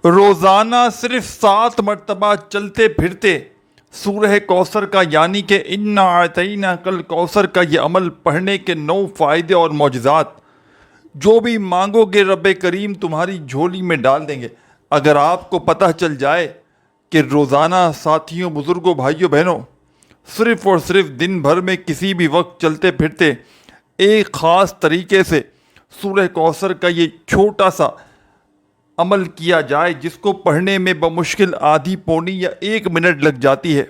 روزانہ صرف 7 مرتبہ چلتے پھرتے سورہ کوثر کا یعنی کہ انا اعطیناک کل کوثر کا یہ عمل پڑھنے کے 9 فائدے اور معجزات جو بھی مانگو گے رب کریم تمہاری جھولی میں ڈال دیں گے۔ اگر آپ کو پتہ چل جائے کہ روزانہ ساتھیوں، بزرگوں، بھائیوں، بہنوں، صرف اور صرف دن بھر میں کسی بھی وقت چلتے پھرتے ایک خاص طریقے سے سورہ کوثر کا یہ چھوٹا سا عمل کیا جائے جس کو پڑھنے میں بمشکل آدھی پونی یا 1 منٹ لگ جاتی ہے،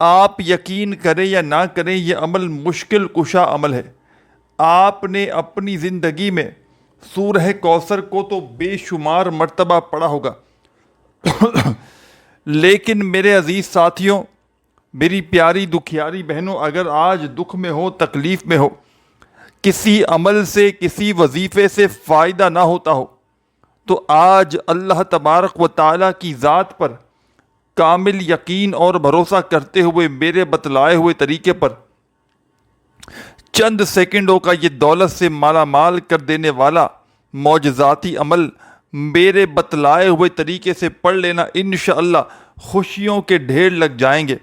آپ یقین کریں یا نہ کریں یہ عمل مشکل کشا عمل ہے۔ آپ نے اپنی زندگی میں سورہ کوثر کو تو بے شمار مرتبہ پڑھا ہوگا لیکن میرے عزیز ساتھیوں، میری پیاری دکھیاری بہنوں، اگر آج دکھ میں ہو، تکلیف میں ہو، کسی عمل سے، کسی وظیفے سے فائدہ نہ ہوتا ہو، تو آج اللہ تبارک و تعالیٰ کی ذات پر کامل یقین اور بھروسہ کرتے ہوئے میرے بتلائے ہوئے طریقے پر چند سیکنڈوں کا یہ دولت سے مالا مال کر دینے والا معجزاتی عمل میرے بتلائے ہوئے طریقے سے پڑھ لینا، انشاءاللہ خوشیوں کے ڈھیر لگ جائیں گے۔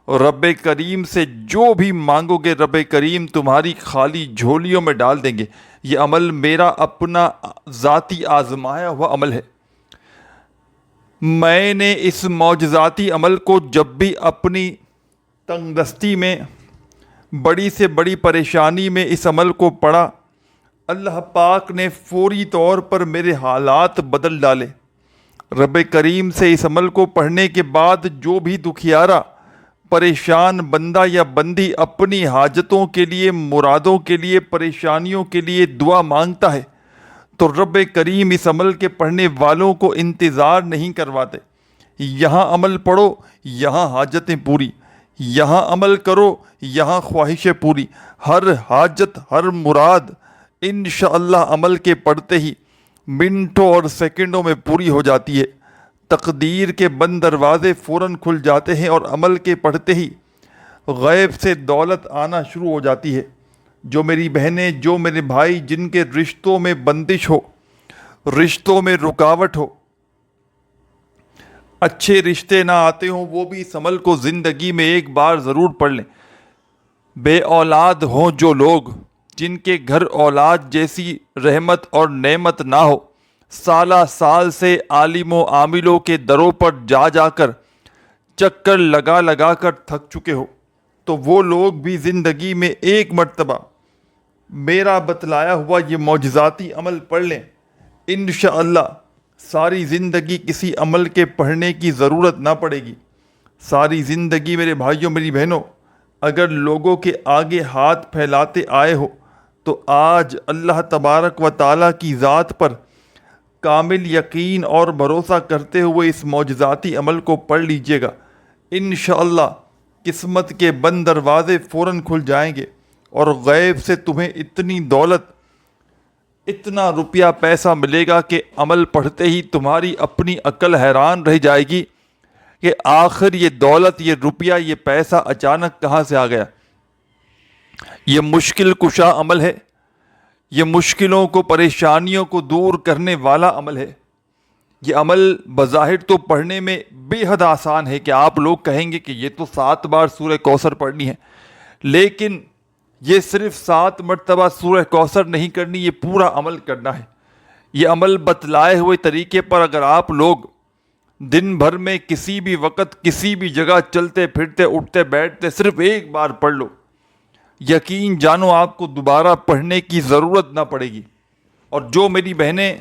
اور رب کریم سے جو بھی مانگو گے رب کریم تمہاری خالی جھولیوں میں ڈال دیں گے۔ یہ عمل میرا اپنا ذاتی آزمایا ہوا عمل ہے۔ میں نے اس معجزاتی عمل کو جب بھی اپنی تنگ دستی میں، بڑی سے بڑی پریشانی میں اس عمل کو پڑھا، اللہ پاک نے فوری طور پر میرے حالات بدل ڈالے۔ رب کریم سے اس عمل کو پڑھنے کے بعد جو بھی دکھیارا، پریشان بندہ یا بندی اپنی حاجتوں کے لیے، مرادوں کے لیے، پریشانیوں کے لیے دعا مانگتا ہے تو رب کریم اس عمل کے پڑھنے والوں کو انتظار نہیں کرواتے۔ یہاں عمل پڑھو، یہاں حاجتیں پوری، یہاں عمل کرو، یہاں خواہشیں پوری، ہر حاجت، ہر مراد انشاءاللہ عمل کے پڑھتے ہی منٹوں اور سیکنڈوں میں پوری ہو جاتی ہے۔ تقدیر کے بند دروازے فوراً کھل جاتے ہیں اور عمل کے پڑھتے ہی غیب سے دولت آنا شروع ہو جاتی ہے۔ جو میری بہنیں، جو میرے بھائی جن کے رشتوں میں بندش ہو، رشتوں میں رکاوٹ ہو، اچھے رشتے نہ آتے ہوں، وہ بھی اس عمل کو زندگی میں ایک بار ضرور پڑھ لیں۔ بے اولاد ہوں جو لوگ، جن کے گھر اولاد جیسی رحمت اور نعمت نہ ہو، سالہ سال سے عالم و عاملوں کے دروں پر جا جا کر چکر لگا لگا کر تھک چکے ہو، تو وہ لوگ بھی زندگی میں ایک مرتبہ میرا بتلایا ہوا یہ معجزاتی عمل پڑھ لیں۔ انشاءاللہ ساری زندگی کسی عمل کے پڑھنے کی ضرورت نہ پڑے گی۔ ساری زندگی میرے بھائیوں، میری بہنوں، اگر لوگوں کے آگے ہاتھ پھیلاتے آئے ہو تو آج اللہ تبارک و تعالیٰ کی ذات پر کامل یقین اور بھروسہ کرتے ہوئے اس معجزاتی عمل کو پڑھ لیجئے گا۔ انشاءاللہ قسمت کے بند دروازے فوراً کھل جائیں گے اور غیب سے تمہیں اتنی دولت، اتنا روپیہ پیسہ ملے گا کہ عمل پڑھتے ہی تمہاری اپنی عقل حیران رہ جائے گی کہ آخر یہ دولت، یہ روپیہ، یہ پیسہ اچانک کہاں سے آ گیا۔ یہ مشکل کشا عمل ہے، یہ مشکلوں کو، پریشانیوں کو دور کرنے والا عمل ہے۔ یہ عمل بظاہر تو پڑھنے میں بے حد آسان ہے کہ آپ لوگ کہیں گے کہ یہ تو 7 بار سورہ کوثر پڑھنی ہے، لیکن یہ صرف 7 مرتبہ سورہ کوثر نہیں کرنی، یہ پورا عمل کرنا ہے۔ یہ عمل بتلائے ہوئے طریقے پر اگر آپ لوگ دن بھر میں کسی بھی وقت، کسی بھی جگہ چلتے پھرتے، اٹھتے بیٹھتے صرف ایک بار پڑھ لو، یقین جانو آپ کو دوبارہ پڑھنے کی ضرورت نہ پڑے گی۔ اور جو میری بہنیں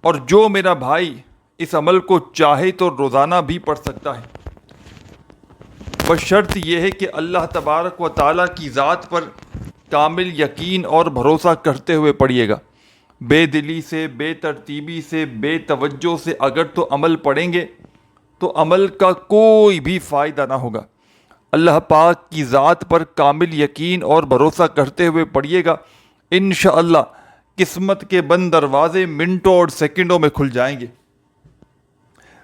اور جو میرا بھائی اس عمل کو چاہے تو روزانہ بھی پڑھ سکتا ہے، بشرط یہ ہے کہ اللہ تبارک و تعالیٰ کی ذات پر کامل یقین اور بھروسہ کرتے ہوئے پڑھیے گا۔ بے دلی سے، بے ترتیبی سے، بے توجہ سے اگر تو عمل پڑھیں گے تو عمل کا کوئی بھی فائدہ نہ ہوگا۔ اللہ پاک کی ذات پر کامل یقین اور بھروسہ کرتے ہوئے پڑھیے گا، انشاءاللہ قسمت کے بند دروازے منٹوں اور سیکنڈوں میں کھل جائیں گے۔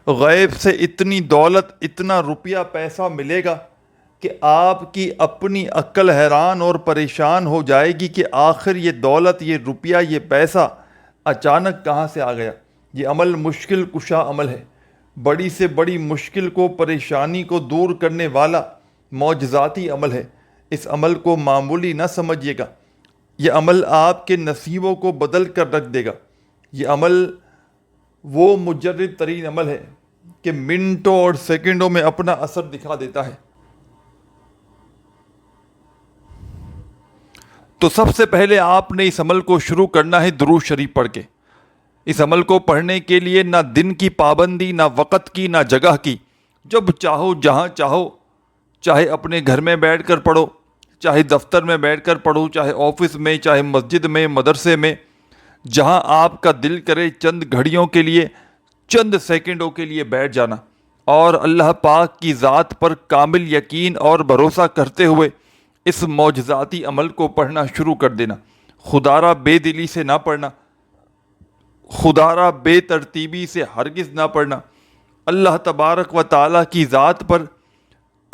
غیب سے اتنی دولت، اتنا روپیہ پیسہ ملے گا کہ آپ کی اپنی عقل حیران اور پریشان ہو جائے گی کہ آخر یہ دولت، یہ روپیہ، یہ پیسہ اچانک کہاں سے آ گیا۔ یہ عمل مشکل کشا عمل ہے، بڑی سے بڑی مشکل کو، پریشانی کو دور کرنے والا معجزاتی عمل ہے۔ اس عمل کو معمولی نہ سمجھیے گا، یہ عمل آپ کے نصیبوں کو بدل کر رکھ دے گا۔ یہ عمل وہ مجرد ترین عمل ہے کہ منٹوں اور سیکنڈوں میں اپنا اثر دکھا دیتا ہے۔ تو سب سے پہلے آپ نے اس عمل کو شروع کرنا ہے درود شریف پڑھ کے۔ اس عمل کو پڑھنے کے لیے نہ دن کی پابندی، نہ وقت کی، نہ جگہ کی، جب چاہو جہاں چاہو، چاہے اپنے گھر میں بیٹھ کر پڑھو، چاہے دفتر میں بیٹھ کر پڑھو، چاہے آفس میں، چاہے مسجد میں، مدرسے میں، جہاں آپ کا دل کرے چند گھڑیوں کے لیے، چند سیکنڈوں کے لیے بیٹھ جانا اور اللہ پاک کی ذات پر کامل یقین اور بھروسہ کرتے ہوئے اس معجزاتی عمل کو پڑھنا شروع کر دینا۔ خدا را بے دلی سے نہ پڑھنا، خدا را بے ترتیبی سے ہرگز نہ پڑھنا۔ اللہ تبارک و تعالیٰ کی ذات پر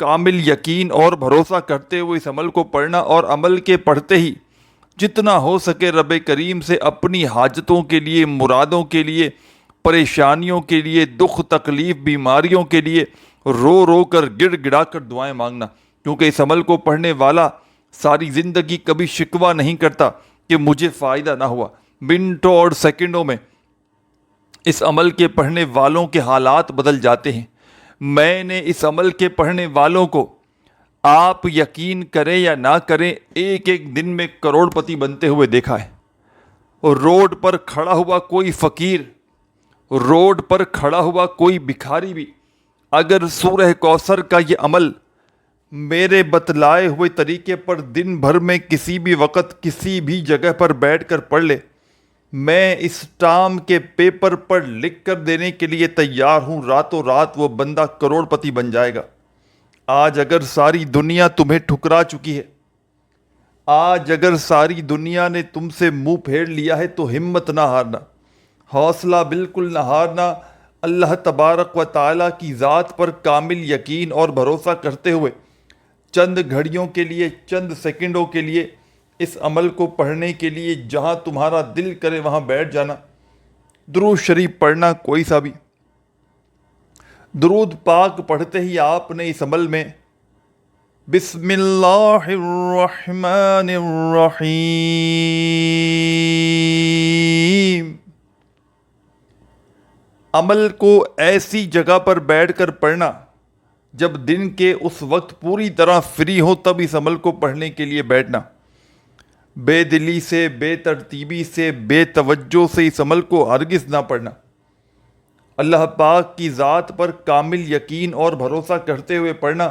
کامل یقین اور بھروسہ کرتے ہوئے اس عمل کو پڑھنا، اور عمل کے پڑھتے ہی جتنا ہو سکے رب کریم سے اپنی حاجتوں کے لیے، مرادوں کے لیے، پریشانیوں کے لیے، دکھ تکلیف بیماریوں کے لیے رو رو کر گڑ گڑا کر دعائیں مانگنا، کیونکہ اس عمل کو پڑھنے والا ساری زندگی کبھی شکوہ نہیں کرتا کہ مجھے فائدہ نہ ہوا۔ منٹوں اور سیکنڈوں میں اس عمل کے پڑھنے والوں کے حالات بدل جاتے ہیں۔ میں نے اس عمل کے پڑھنے والوں کو، آپ یقین کریں یا نہ کریں، ایک ایک دن میں کروڑ پتی بنتے ہوئے دیکھا ہے۔ اور روڈ پر کھڑا ہوا کوئی فقیر، روڈ پر کھڑا ہوا کوئی بھکاری بھی اگر سورہ کوثر کا یہ عمل میرے بتلائے ہوئے طریقے پر دن بھر میں کسی بھی وقت کسی بھی جگہ پر بیٹھ کر پڑھ لے، میں اس ٹام کے پیپر پر لکھ کر دینے کے لیے تیار ہوں، راتوں رات وہ بندہ کروڑ پتی بن جائے گا۔ آج اگر ساری دنیا تمہیں ٹھکرا چکی ہے، آج اگر ساری دنیا نے تم سے منہ پھیر لیا ہے، تو ہمت نہ ہارنا، حوصلہ بالکل نہ ہارنا۔ اللہ تبارک و تعالیٰ کی ذات پر کامل یقین اور بھروسہ کرتے ہوئے چند گھڑیوں کے لیے، چند سیکنڈوں کے لیے اس عمل کو پڑھنے کے لیے جہاں تمہارا دل کرے وہاں بیٹھ جانا۔ درود شریف پڑھنا کوئی سا بھی۔ درود پاک پڑھتے ہی آپ نے اس عمل میں بسم اللہ الرحمن الرحیم عمل کو ایسی جگہ پر بیٹھ کر پڑھنا جب دن کے اس وقت پوری طرح فری ہو، تب اس عمل کو پڑھنے کے لیے بیٹھنا۔ بے دلی سے، بے ترتیبی سے، بے توجہ سے اس عمل کو ہرگز نہ پڑھنا۔ اللہ پاک کی ذات پر کامل یقین اور بھروسہ کرتے ہوئے پڑھنا،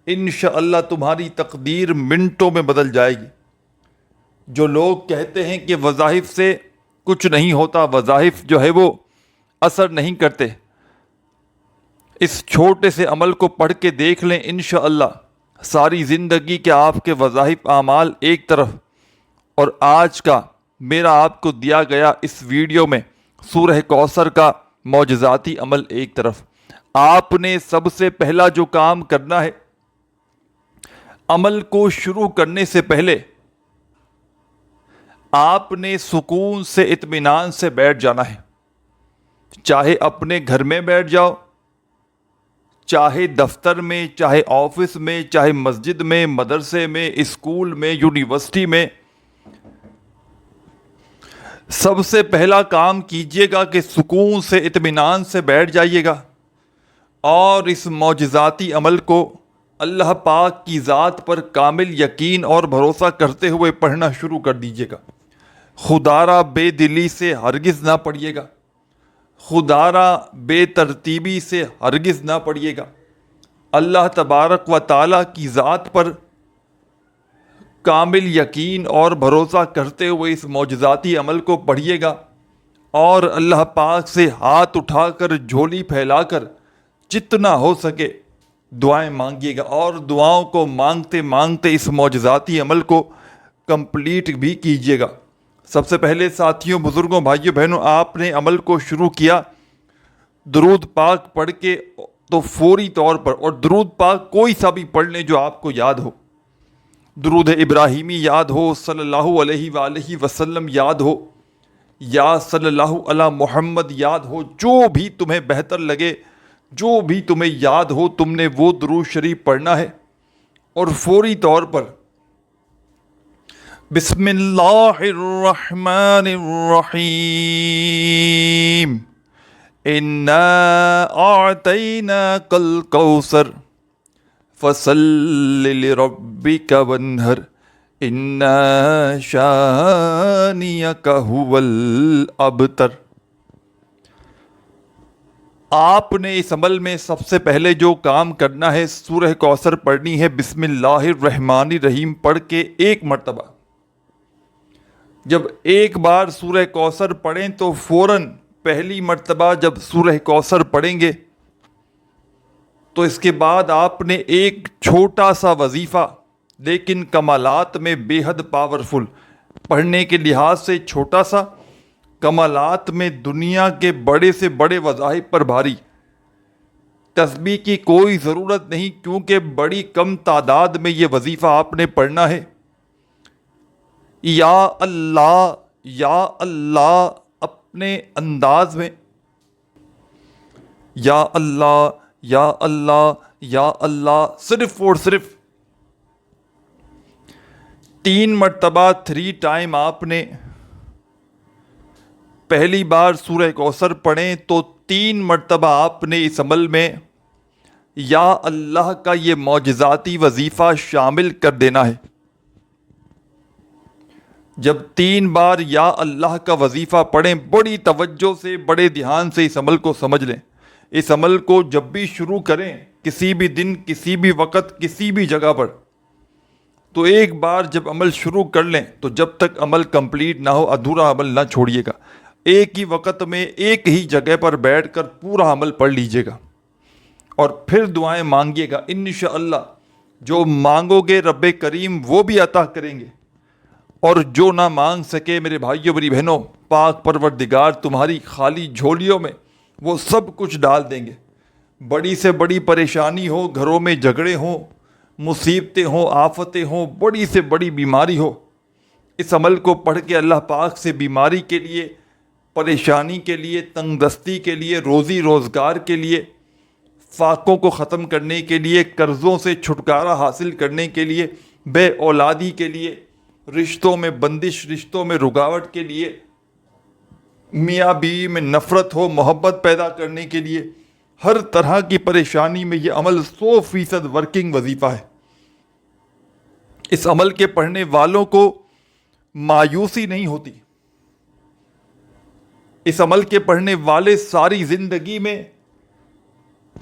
انشاءاللہ تمہاری تقدیر منٹوں میں بدل جائے گی۔ جو لوگ کہتے ہیں کہ وظائف سے کچھ نہیں ہوتا، وظائف جو ہے وہ اثر نہیں کرتے، اس چھوٹے سے عمل کو پڑھ کے دیکھ لیں، انشاءاللہ ساری زندگی کے آپ کے وظائف اعمال ایک طرف، اور آج کا میرا آپ کو دیا گیا اس ویڈیو میں سورہ کوثر کا معجزاتی عمل ایک طرف۔ آپ نے سب سے پہلا جو کام کرنا ہے، عمل کو شروع کرنے سے پہلے آپ نے سکون سے، اطمینان سے بیٹھ جانا ہے۔ چاہے اپنے گھر میں بیٹھ جاؤ، چاہے دفتر میں، چاہے آفس میں، چاہے مسجد میں، مدرسے میں، اسکول میں، یونیورسٹی میں، سب سے پہلا کام کیجئے گا کہ سکون سے، اطمینان سے بیٹھ جائیے گا اور اس معجزاتی عمل کو اللہ پاک کی ذات پر کامل یقین اور بھروسہ کرتے ہوئے پڑھنا شروع کر دیجئے گا۔ خدا را بے دلی سے ہرگز نہ پڑھیے گا، خدا را بے ترتیبی سے ہرگز نہ پڑھیے گا۔ اللہ تبارک و تعالیٰ کی ذات پر کامل یقین اور بھروسہ کرتے ہوئے اس معجزاتی عمل کو پڑھیے گا، اور اللہ پاک سے ہاتھ اٹھا کر، جھولی پھیلا کر جتنا ہو سکے دعائیں مانگیے گا، اور دعاؤں کو مانگتے مانگتے اس معجزاتی عمل کو کمپلیٹ بھی کیجیے گا۔ سب سے پہلے ساتھیوں، بزرگوں، بھائیوں، بہنوں، آپ نے عمل کو شروع کیا درود پاک پڑھ کے، تو فوری طور پر، اور درود پاک کوئی سا بھی پڑھ لیں جو آپ کو یاد ہو، درود ابراہیمی یاد ہو، صلی اللہ علیہ وآلہ وسلم یاد ہو، یا صلی اللہ علی محمد یاد ہو، جو بھی تمہیں بہتر لگے، جو بھی تمہیں یاد ہو تم نے وہ درود شریف پڑھنا ہے، اور فوری طور پر بسم اللہ الرحمن الرحیم انا اعطیناک الکوثر فصل لربک وانہر ان شانئک هو الابتر۔ آپ نے اس عمل میں سب سے پہلے جو کام کرنا ہے، سورہ کوثر پڑھنی ہے بسم اللہ الرحمن الرحیم پڑھ کے 1 مرتبہ۔ جب ایک بار سورہ کوثر پڑھیں تو فوراً پہلی مرتبہ جب سورہ کوثر پڑھیں گے تو اس کے بعد آپ نے ایک چھوٹا سا وظیفہ لیکن کمالات میں بے حد پاورفل، پڑھنے کے لحاظ سے چھوٹا سا، کمالات میں دنیا کے بڑے سے بڑے وظائف پر بھاری۔ تسبیح کی کوئی ضرورت نہیں کیونکہ بڑی کم تعداد میں یہ وظیفہ آپ نے پڑھنا ہے۔ یا اللہ اپنے انداز میں، یا اللہ یا اللہ یا اللہ، صرف اور صرف 3 مرتبہ 3 ٹائم آپ نے پہلی بار سورہ کوثر پڑھیں تو 3 مرتبہ آپ نے اس عمل میں یا اللہ کا یہ معجزاتی وظیفہ شامل کر دینا ہے۔ جب 3 بار یا اللہ کا وظیفہ پڑھیں، بڑی توجہ سے، بڑے دھیان سے اس عمل کو سمجھ لیں۔ اس عمل کو جب بھی شروع کریں، کسی بھی دن، کسی بھی وقت، کسی بھی جگہ پر، تو ایک بار جب عمل شروع کر لیں تو جب تک عمل کمپلیٹ نہ ہو ادھورا عمل نہ چھوڑیے گا۔ ایک ہی وقت میں ایک ہی جگہ پر بیٹھ کر پورا عمل پڑھ لیجیے گا اور پھر دعائیں مانگیے گا۔ انشاءاللہ جو مانگو گے رب کریم وہ بھی عطا کریں گے، اور جو نہ مانگ سکے میرے بھائیوں میری بہنوں، پاک پروردگار تمہاری خالی جھولیوں میں وہ سب کچھ ڈال دیں گے۔ بڑی سے بڑی پریشانی ہو، گھروں میں جھگڑے ہوں، مصیبتیں ہوں، آفتیں ہوں، بڑی سے بڑی بیماری ہو، اس عمل کو پڑھ کے اللہ پاک سے بیماری کے لیے، پریشانی کے لیے، تنگ دستی کے لیے، روزی روزگار کے لیے، فاقوں کو ختم کرنے کے لیے، قرضوں سے چھٹکارا حاصل کرنے کے لیے، بے اولادی کے لیے، رشتوں میں بندش، رشتوں میں رکاوٹ کے لیے، میاں بیوی میں نفرت ہو، محبت پیدا کرنے کے لیے، ہر طرح کی پریشانی میں یہ عمل 100% ورکنگ وظیفہ ہے۔ اس عمل کے پڑھنے والوں کو مایوسی نہیں ہوتی۔ اس عمل کے پڑھنے والے ساری زندگی میں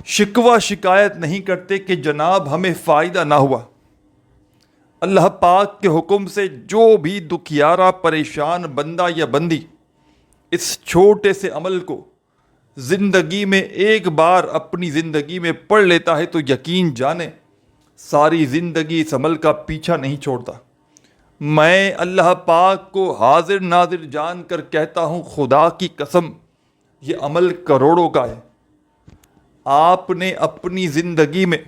شکوہ شکایت نہیں کرتے کہ جناب ہمیں فائدہ نہ ہوا۔ اللہ پاک کے حکم سے جو بھی دکھیارا پریشان بندہ یا بندی اس چھوٹے سے عمل کو زندگی میں ایک بار اپنی زندگی میں پڑھ لیتا ہے تو یقین جانے ساری زندگی اس عمل کا پیچھا نہیں چھوڑتا۔ میں اللہ پاک کو حاضر ناظر جان کر کہتا ہوں، خدا کی قسم یہ عمل کروڑوں کا ہے۔ آپ نے اپنی زندگی میں،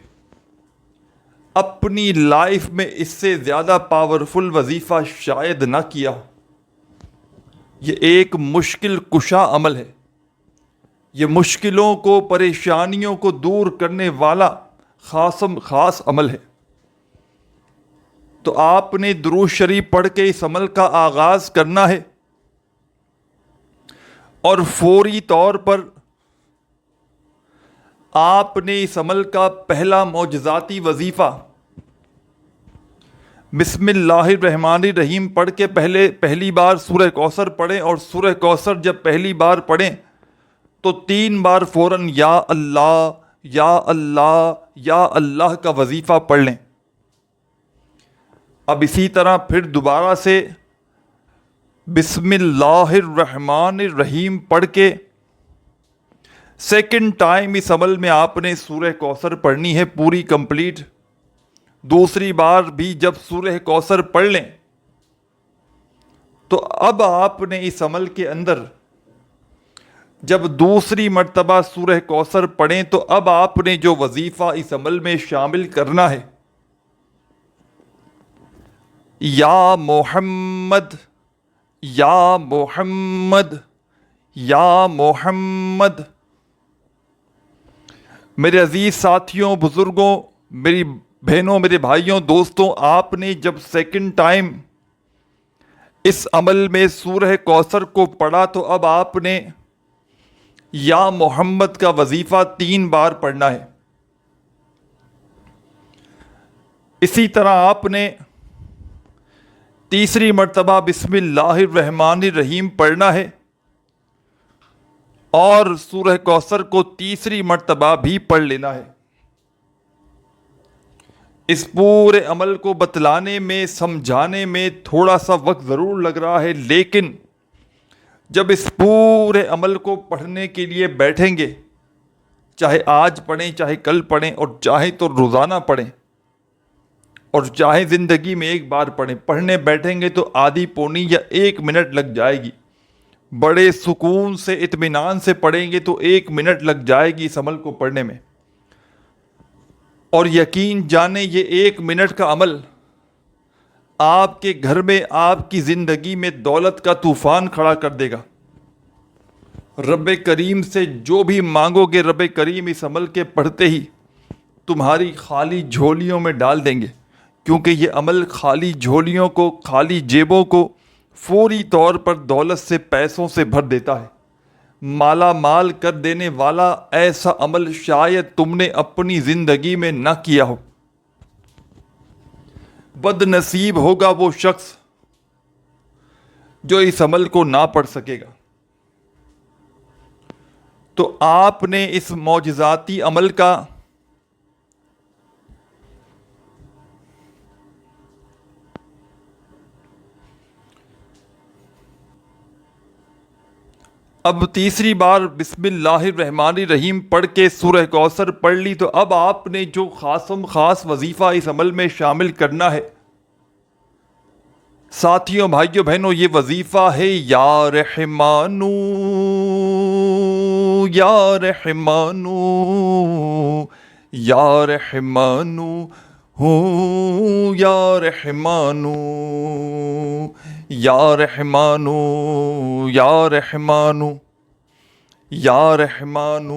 اپنی لائف میں اس سے زیادہ پاورفل وظیفہ شاید نہ کیا۔ یہ ایک مشکل کشا عمل ہے، یہ مشکلوں کو، پریشانیوں کو دور کرنے والا خاص عمل ہے۔ تو آپ نے درود شریف پڑھ کے اس عمل کا آغاز کرنا ہے، اور فوری طور پر آپ نے اس عمل کا پہلا معجزاتی وظیفہ بسم اللہ الرحمن الرحیم پڑھ کے پہلی بار سورہ کوثر پڑھیں، اور سورہ کوثر جب پہلی بار پڑھیں تو 3 بار فوراً یا اللہ یا اللہ یا اللہ کا وظیفہ پڑھ لیں۔ اب اسی طرح پھر دوبارہ سے بسم اللہ الرحمن الرحیم پڑھ کے سیکنڈ ٹائم اس عمل میں آپ نے سورہ کوثر پڑھنی ہے پوری کمپلیٹ۔ دوسری بار بھی جب سورہ کوثر پڑھ لیں تو اب آپ نے اس عمل کے اندر جب دوسری مرتبہ سورہ کوثر پڑھیں تو اب آپ نے جو وظیفہ اس عمل میں شامل کرنا ہے، یا محمد یا محمد یا محمد۔ میرے عزیز ساتھیوں، بزرگوں، میری بہنوں، میرے بھائیوں، دوستوں، آپ نے جب سیکنڈ ٹائم اس عمل میں سورہ کوثر کو پڑھا تو اب آپ نے یا محمد کا وظیفہ 3 بار پڑھنا ہے۔ اسی طرح آپ نے تیسری مرتبہ بسم اللہ الرحمن الرحیم پڑھنا ہے اور سورہ کوثر کو تیسری مرتبہ بھی پڑھ لینا ہے۔ اس پورے عمل کو بتلانے میں، سمجھانے میں تھوڑا سا وقت ضرور لگ رہا ہے، لیکن جب اس پورے عمل کو پڑھنے کے لیے بیٹھیں گے، چاہے آج پڑھیں، چاہے کل پڑھیں، اور چاہے تو روزانہ پڑھیں، اور چاہے زندگی میں ایک بار پڑھیں، پڑھنے بیٹھیں گے تو آدھی پونی یا 1 منٹ لگ جائے گی۔ بڑے سکون سے، اطمینان سے پڑھیں گے تو 1 منٹ لگ جائے گی اس عمل کو پڑھنے میں، اور یقین جانیں یہ 1 منٹ کا عمل آپ کے گھر میں، آپ کی زندگی میں دولت کا طوفان کھڑا کر دے گا۔ رب کریم سے جو بھی مانگو گے، رب کریم اس عمل کے پڑھتے ہی تمہاری خالی جھولیوں میں ڈال دیں گے، کیونکہ یہ عمل خالی جھولیوں کو، خالی جیبوں کو فوری طور پر دولت سے، پیسوں سے بھر دیتا ہے۔ مالا مال کر دینے والا ایسا عمل شاید تم نے اپنی زندگی میں نہ کیا ہو۔ بد نصیب ہوگا وہ شخص جو اس عمل کو نہ پڑھ سکے گا۔ تو آپ نے اس معجزاتی عمل کا اب تیسری بار بسم اللہ الرحمن الرحیم پڑھ کے سورہ کوثر پڑھ لی، تو اب آپ نے جو خاص وظیفہ اس عمل میں شامل کرنا ہے، ساتھیوں، بھائیوں، بہنوں، یہ وظیفہ ہے یا رحمانو یا رحمانو یا رحمانو یا رحمانو یا رحمانو یا رحمانو یا رحمانو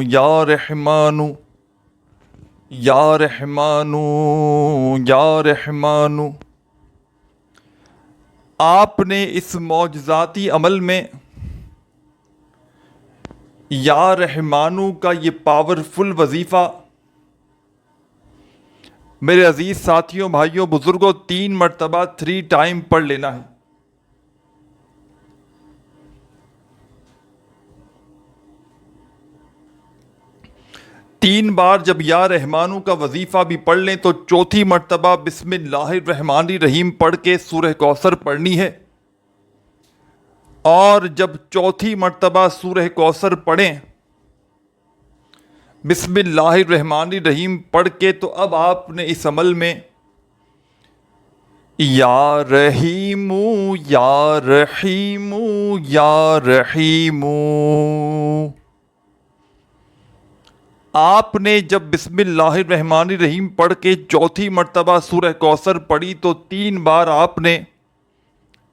یا رحمانو یا رحمانو یا رحمانو۔ آپ نے اس معجزاتی عمل میں یا رحمانو کا یہ پاورفل وظیفہ میرے عزیز ساتھیوں، بھائیوں، بزرگوں 3 مرتبہ 3 ٹائم پڑھ لینا ہے۔ تین بار جب یا رحمانو کا وظیفہ بھی پڑھ لیں تو چوتھی مرتبہ بسم اللہ الرحمن الرحیم پڑھ کے سورہ کوثر پڑھنی ہے، اور جب چوتھی مرتبہ سورہ کوثر پڑھیں بسم اللہ الرحمن الرحیم پڑھ کے، تو اب آپ نے اس عمل میں یا رحیمو یا رحیمو یا رحیمو، آپ نے جب بسم اللہ الرحمن الرحیم پڑھ کے چوتھی مرتبہ سورہ کوثر پڑھی تو 3 بار آپ نے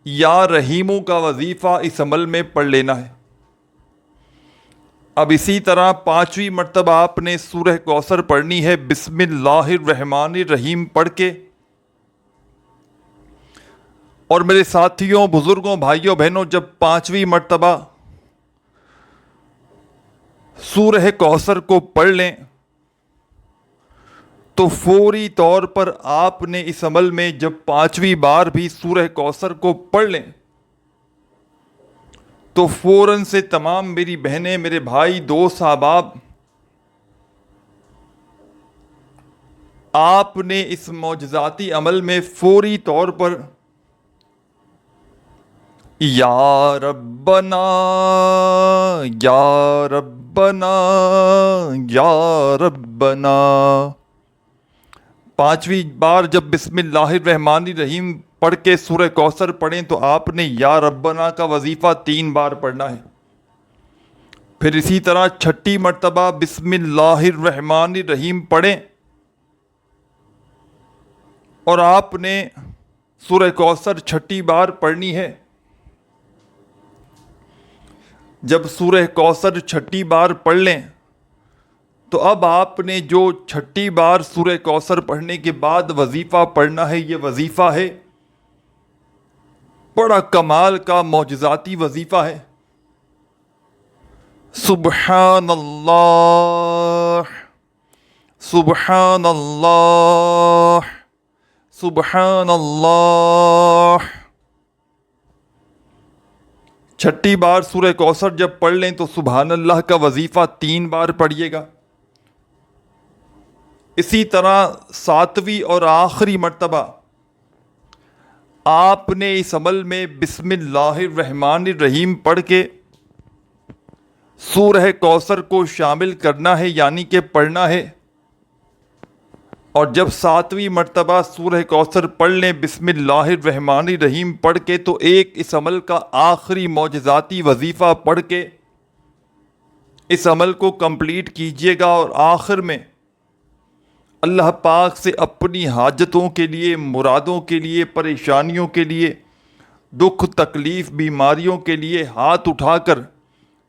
یا رحیمو کا وظیفہ اس عمل میں پڑھ لینا ہے۔ اب اسی طرح 5ویں مرتبہ آپ نے سورہ کوثر پڑھنی ہے بسم اللہ الرحمن الرحیم پڑھ کے، اور میرے ساتھیوں، بزرگوں، بھائیوں، بہنوں، جب 5ویں مرتبہ سورہ کوثر کو پڑھ لیں تو فوری طور پر آپ نے اس عمل میں جب 5ویں بار بھی سورہ کوثر کو پڑھ لیں تو فوراً سے تمام میری بہنیں، میرے بھائی، دوست، احباب، آپ نے اس معجزاتی عمل میں فوری طور پر یا ربنا یا ربنا یا ربنا، 5ویں بار جب بسم اللہ الرحمن الرحیم پڑھ کے سورہ کوثر پڑھیں تو آپ نے یا ربنا کا وظیفہ 3 بار پڑھنا ہے۔ پھر اسی طرح 6ٹھی مرتبہ بسم اللہ الرحمن الرحیم پڑھیں، اور آپ نے سورہ کوثر 6ٹھی بار پڑھنی ہے، جب سورہ کوثر چھٹی بار پڑھ لیں تو اب آپ نے جو چھٹی بار سورہ کوثر پڑھنے کے بعد وظیفہ پڑھنا ہے، یہ وظیفہ ہے بڑا کمال کا معجزاتی وظیفہ ہے۔ سبحان اللہ، سبحان اللہ، سبحان اللہ۔ چھٹی بار سورہ کوثر جب پڑھ لیں تو سبحان اللہ کا وظیفہ 3 بار پڑھیے گا۔ اسی طرح 7ویں اور آخری مرتبہ آپ نے اس عمل میں بسم اللہ الرحمن الرحیم پڑھ کے سورہ کوثر کو شامل کرنا ہے، یعنی کہ پڑھنا ہے۔ اور جب 7ویں مرتبہ سورہ کوثر پڑھ لیں بسم اللہ الرحمن الرحیم پڑھ کے، تو ایک اس عمل کا آخری معجزاتی وظیفہ پڑھ کے اس عمل کو کمپلیٹ کیجیے گا، اور آخر میں اللہ پاک سے اپنی حاجتوں کے لیے، مرادوں کے لیے، پریشانیوں کے لیے، دکھ تکلیف بیماریوں کے لیے ہاتھ اٹھا کر،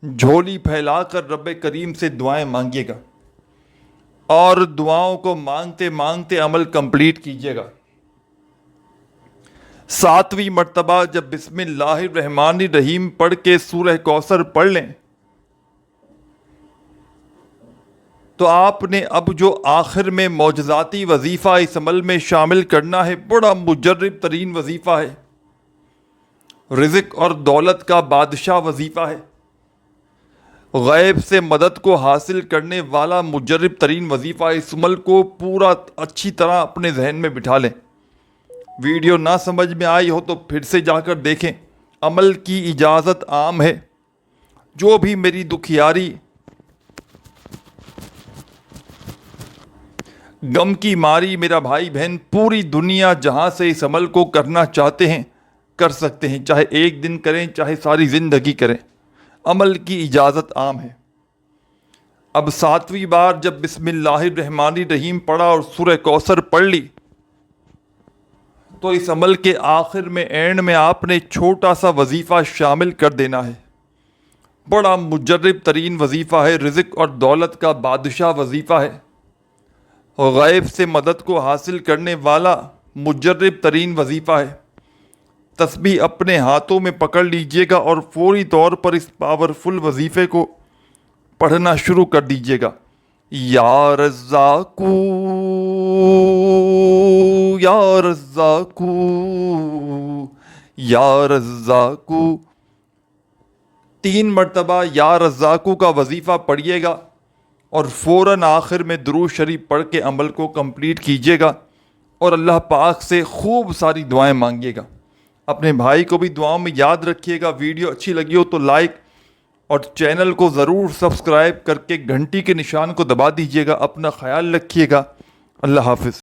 جھولی پھیلا کر رب کریم سے دعائیں مانگیے گا، اور دعاؤں کو مانگتے مانگتے عمل کمپلیٹ کیجیے گا۔ 7ویں مرتبہ جب بسم اللہ الرحمن الرحیم پڑھ کے سورہ کوثر پڑھ لیں تو آپ نے اب جو آخر میں معجزاتی وظیفہ اس عمل میں شامل کرنا ہے، بڑا مجرب ترین وظیفہ ہے، رزق اور دولت کا بادشاہ وظیفہ ہے، غیب سے مدد کو حاصل کرنے والا مجرب ترین وظیفہ۔ اس عمل کو پورا اچھی طرح اپنے ذہن میں بٹھا لیں۔ ویڈیو نہ سمجھ میں آئی ہو تو پھر سے جا کر دیکھیں۔ عمل کی اجازت عام ہے۔ جو بھی میری دکھیاری، غم کی ماری میرا بھائی بہن پوری دنیا جہاں سے اس عمل کو کرنا چاہتے ہیں کر سکتے ہیں، چاہے ایک دن کریں چاہے ساری زندگی کریں، عمل کی اجازت عام ہے۔ اب 7ویں بار جب بسم اللہ الرحمن الرحیم پڑھا اور سورہ کوثر پڑھ لی تو اس عمل کے آخر میں، اینڈ میں آپ نے چھوٹا سا وظیفہ شامل کر دینا ہے۔ بڑا مجرب ترین وظیفہ ہے، رزق اور دولت کا بادشاہ وظیفہ ہے، اور غیب سے مدد کو حاصل کرنے والا مجرب ترین وظیفہ ہے۔ تسبیح اپنے ہاتھوں میں پکڑ لیجئے گا اور فوری طور پر اس پاورفل وظیفے کو پڑھنا شروع کر دیجئے گا۔ یا رزاقو، یا رزاقو، یا رزاقو، 3 مرتبہ یا رزاقو کا وظیفہ پڑھیے گا، اور فوراً آخر میں درود شریف پڑھ کے عمل کو کمپلیٹ کیجیے گا، اور اللہ پاک سے خوب ساری دعائیں مانگیے گا۔ اپنے بھائی کو بھی دعاؤں میں یاد رکھیے گا۔ ویڈیو اچھی لگی ہو تو لائک اور چینل کو ضرور سبسکرائب کر کے گھنٹی کے نشان کو دبا دیجیے گا۔ اپنا خیال رکھیے گا۔ اللہ حافظ۔